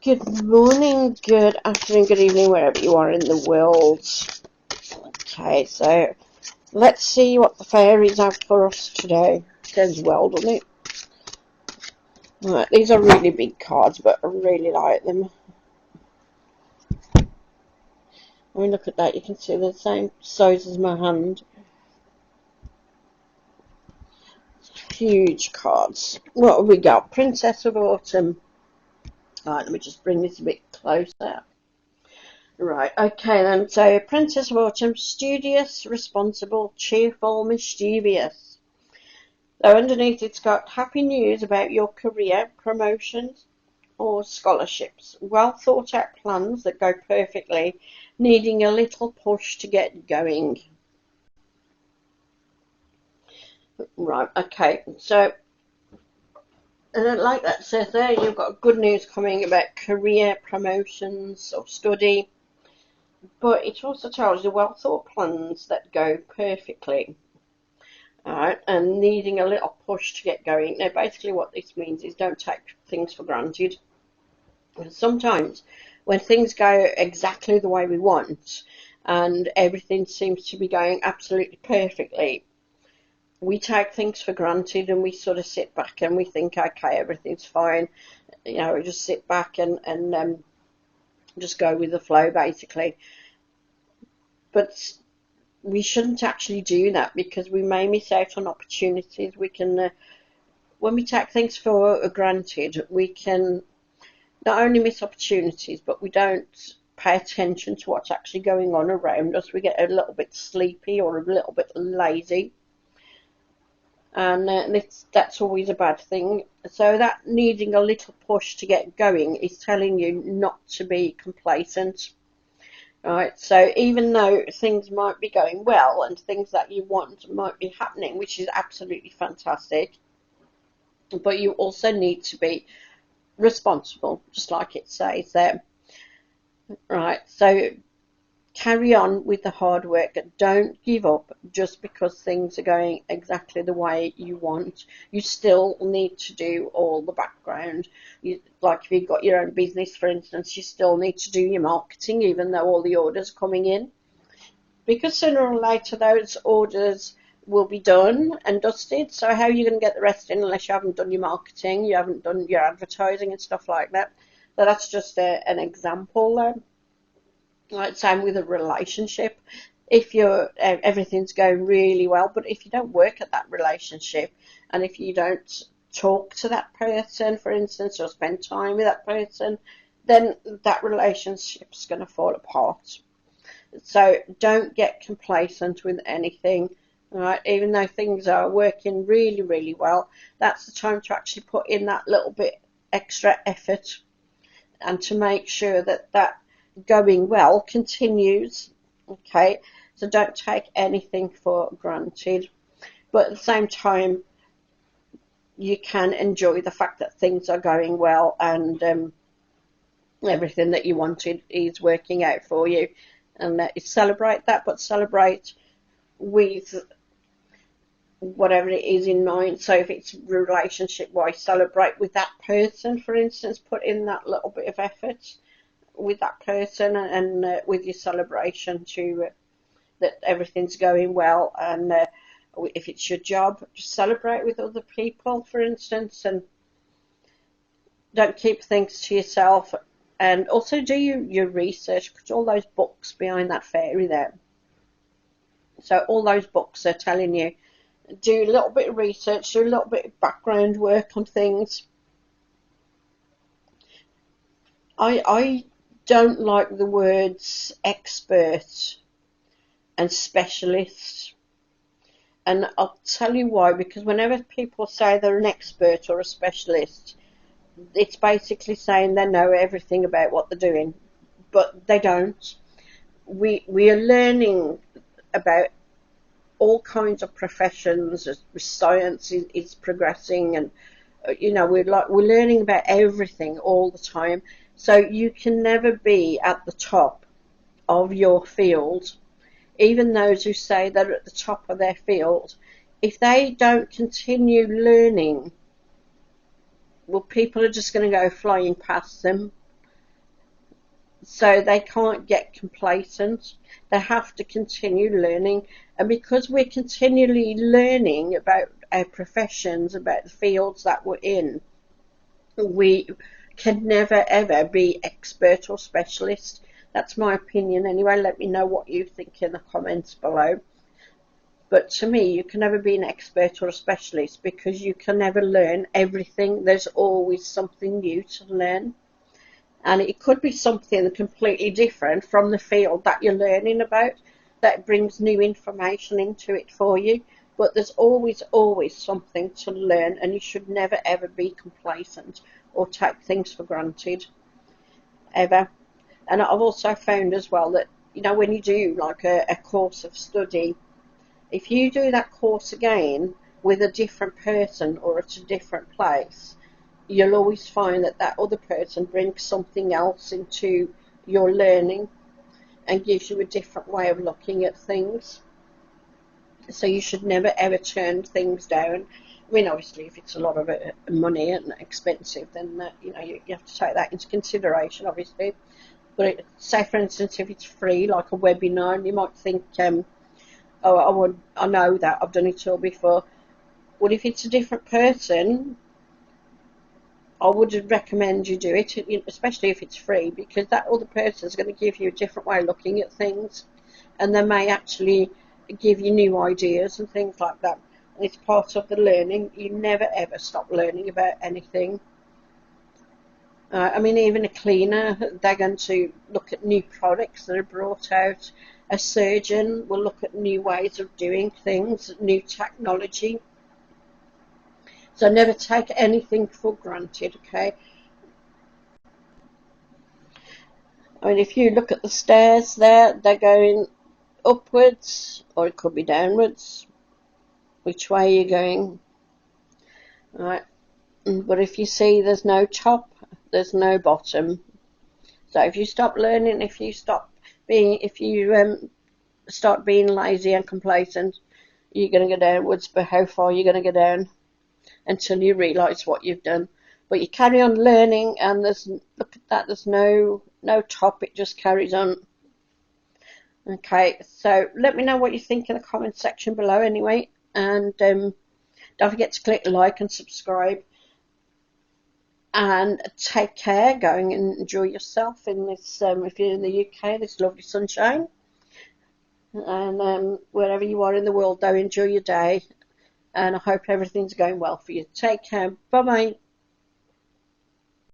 Good morning, good afternoon, good evening, wherever you are in the world. Okay, so let's see what the fairies have for us today. Goes well, doesn't it? Right, these are really big cards, but I really like them. I mean, look at that. You can see they're the same size as my hand. Huge cards. What have we got? Princess of Autumn. Alright, let me just bring this a bit closer. Right, okay then. So, Princess of Autumn, studious, responsible, cheerful, mischievous. So underneath it's got happy news about your career, promotions or scholarships. Well thought out plans that go perfectly, needing a little push to get going. Right, okay. So like that says there, you've got good news coming about career, promotions or study. But it also tells you well thought plans that go perfectly. Alright, and needing a little push to get going. Now basically what this means is don't take things for granted. Sometimes when things go exactly the way we want and everything seems to be going absolutely perfectly, we take things for granted and we sort of sit back and we think, okay, everything's fine. You know, we just sit back and just go with the flow basically. But we shouldn't actually do that because we may miss out on opportunities. We can, when we take things for granted, we can not only miss opportunities, but we don't pay attention to what's actually going on around us. We get a little bit sleepy or a little bit lazy, and that's always a bad thing. So that needing a little push to get going is telling you not to be complacent. Right, so even though things might be going well and things that you want might be happening, which is absolutely fantastic, but you also need to be responsible, just like it says there. Right, so carry on with the hard work. Don't give up just because things are going exactly the way you want. You still need to do all the background. Like if you've got your own business, for instance, you still need to do your marketing, even though all the orders are coming in. Because sooner or later those orders will be done and dusted. So how are you going to get the rest in unless you haven't done your marketing, you haven't done your advertising and stuff like that? So that's just an example there. Like same with a relationship. If you're everything's going really well, but if you don't work at that relationship and if you don't talk to that person, for instance, or spend time with that person, then that relationship's going to fall apart. So don't get complacent with anything. Right, even though things are working really, really well, that's the time to actually put in that little bit extra effort and to make sure that that going well continues. Okay, so don't take anything for granted, but at the same time you can enjoy the fact that things are going well and everything that you wanted is working out for you, and celebrate that, but celebrate with whatever it is in mind. So if it's relationship wise, celebrate with that person, for instance, put in that little bit of effort with that person and with your celebration to that everything's going well. And if it's your job, just celebrate with other people, for instance, and don't keep things to yourself. And also do your research, because all those books behind that fairy there, so all those books are telling you, do a little bit of research, do a little bit of background work on things. I don't like the words expert and specialist, and I'll tell you why. Because whenever people say they're an expert or a specialist, it's basically saying they know everything about what they're doing, but they don't. We are learning about all kinds of professions as science is progressing, and we're learning about everything all the time. So you can never be at the top of your field. Even those who say they're at the top of their field, if they don't continue learning, well, people are just going to go flying past them. So they can't get complacent. They have to continue learning. And because we're continually learning about our professions, about the fields that we're in, we can never ever be expert or specialist. That's my opinion anyway. Let me know what you think in the comments below. But to me, you can never be an expert or a specialist because you can never learn everything. There's always something new to learn. And it could be something completely different from the field that you're learning about that brings new information into it for you. But there's always something to learn, and you should never ever be complacent or take things for granted, ever. And I've also found as well that, when you do like a course of study, if you do that course again with a different person or at a different place, you'll always find that that other person brings something else into your learning and gives you a different way of looking at things. So you should never ever turn things down. I mean, obviously, if it's a lot of money and expensive, then you have to take that into consideration, obviously. But say, for instance, if it's free, like a webinar, you might think, oh, I know that, I've done it all before. Well, if it's a different person, I would recommend you do it, especially if it's free, because that other person is going to give you a different way of looking at things, and they may actually give you new ideas and things like that. And it's part of the learning. You never ever stop learning about anything. I mean, even a cleaner, they're going to look at new products that are brought out. A surgeon will look at new ways of doing things, new technology. So never take anything for granted, okay? I mean, if you look at the stairs there, they're going upwards, or it could be downwards. Which way are you going? Right. But if you see there's no top, there's no bottom. So if you stop learning, if you start being lazy and complacent, you're going to go downwards. But how far are you going to go down until you realise what you've done? But you carry on learning, and look at that. There's no top. It just carries on. Okay, so let me know what you think in the comment section below anyway, and don't forget to click like and subscribe, and take care. Going and enjoy yourself in this, if you're in the UK, this lovely sunshine, and wherever you are in the world though, enjoy your day, and I hope everything's going well for you. Take care. Bye bye.